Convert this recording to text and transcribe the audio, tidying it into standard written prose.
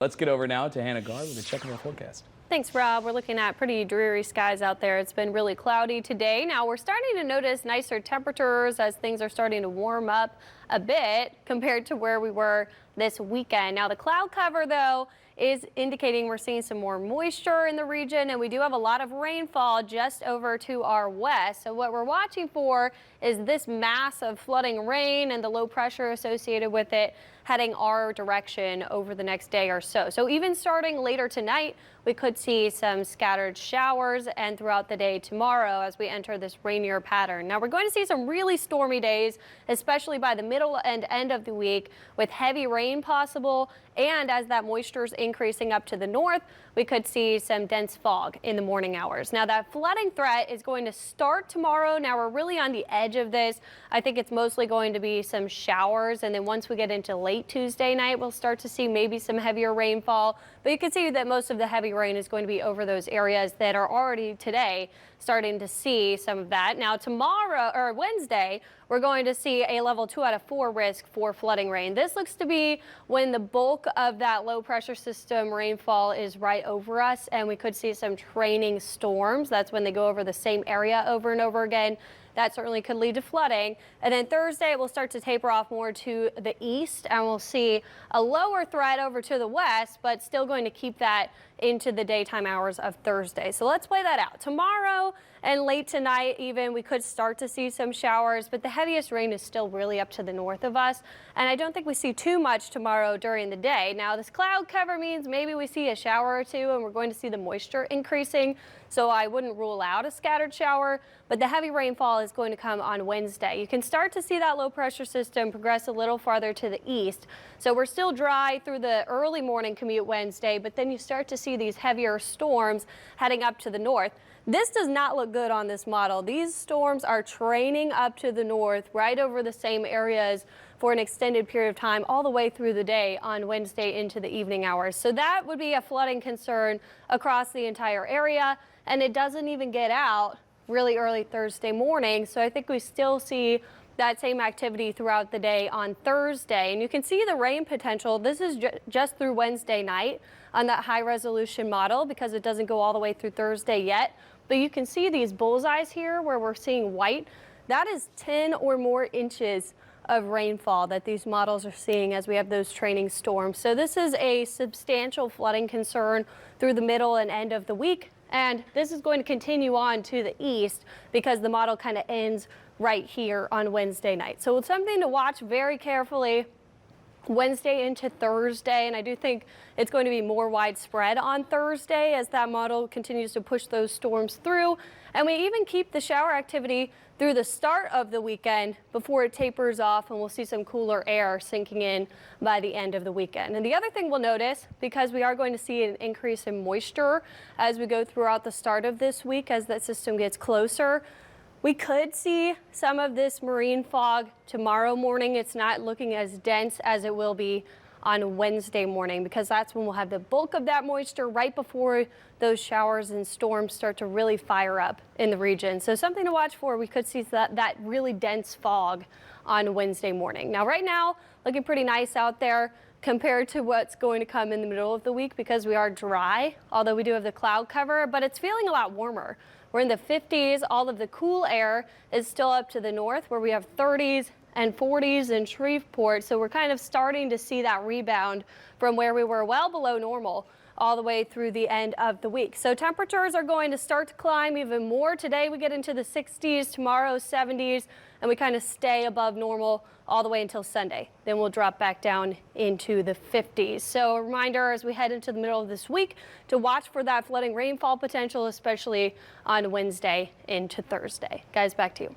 Let's get over now to Hannah Gard with a check of our forecast. Thanks, Rob. We're looking at pretty dreary skies out there. It's been really cloudy today. Now we're starting to notice nicer temperatures as things are starting to warm up a bit compared to where we were this weekend. Now the cloud cover, though, is indicating we're seeing some more moisture in the region, and we do have a lot of rainfall just over to our west. So what we're watching for is this mass of flooding rain and the low pressure associated with it heading our direction over the next day or so. So even starting later tonight, we could see some scattered showers, and throughout the day tomorrow as we enter this rainier pattern. Now we're going to see some really stormy days, especially by the middle and end of the week, with heavy rain possible. And as that moisture is increasing up to the north, we could see some dense fog in the morning hours. Now that flooding threat is going to start tomorrow. Now we're really on the edge of this. I think it's mostly going to be some showers, and then once we get into late Tuesday night, we'll start to see maybe some heavier rainfall. But you can see that most of the heavy rain is going to be over those areas that are already today starting to see some of that. Now tomorrow or Wednesday, we're going to see a level 2 out of 4 risk for flooding rain. This looks to be when the bulk of that low pressure system rainfall is right over us, and we could see some training storms. That's when they go over the same area over and over again. That certainly could lead to flooding. And then Thursday, we'll start to taper off more to the east, and we'll see a lower threat over to the west, but still going to keep that into the daytime hours of Thursday. So let's play that out. Tomorrow and late tonight even, we could start to see some showers, but the heaviest rain is still really up to the north of us. And I don't think we see too much tomorrow during the day. Now this cloud cover means maybe we see a shower or two, and we're going to see the moisture increasing. So I wouldn't rule out a scattered shower, but the heavy rainfall is going to come on Wednesday. You can start to see that low pressure system progress a little farther to the east. So we're still dry through the early morning commute Wednesday, but then you start to see these heavier storms heading up to the north. This does not look good on this model. These storms are training up to the north, right over the same areas for an extended period of time, all the way through the day on Wednesday into the evening hours. So that would be a flooding concern across the entire area, and it doesn't even get out really early Thursday morning. So I think we still see that same activity throughout the day on Thursday. And you can see the rain potential. This is just through Wednesday night on that high resolution model, because it doesn't go all the way through Thursday yet. But you can see these bullseyes here where we're seeing white. That is 10 or more inches of rainfall that these models are seeing as we have those training storms. So this is a substantial flooding concern through the middle and end of the week. And this is going to continue on to the east because the model kind of ends right here on Wednesday night. So it's something to watch very carefully Wednesday into Thursday, and I do think it's going to be more widespread on Thursday as that model continues to push those storms through. And we even keep the shower activity through the start of the weekend before it tapers off, and we'll see some cooler air sinking in by the end of the weekend. And the other thing we'll notice, because we are going to see an increase in moisture as we go throughout the start of this week as that system gets closer, we could see some of this marine fog tomorrow morning. It's not looking as dense as it will be on Wednesday morning, because that's when we'll have the bulk of that moisture right before those showers and storms start to really fire up in the region. So something to watch for. We could see that really dense fog on Wednesday morning. Now right now, looking pretty nice out there compared to what's going to come in the middle of the week, because we are dry, although we do have the cloud cover, but it's feeling a lot warmer. We're in the 50s. All of the cool air is still up to the north, where we have 30s and 40s in Shreveport. So we're kind of starting to see that rebound from where we were well below normal all the way through the end of the week. So temperatures are going to start to climb even more. Today we get into the 60s, tomorrow 70s, and we kind of stay above normal all the way until Sunday. Then we'll drop back down into the 50s. So a reminder as we head into the middle of this week to watch for that flooding rainfall potential, especially on Wednesday into Thursday. Guys, back to you.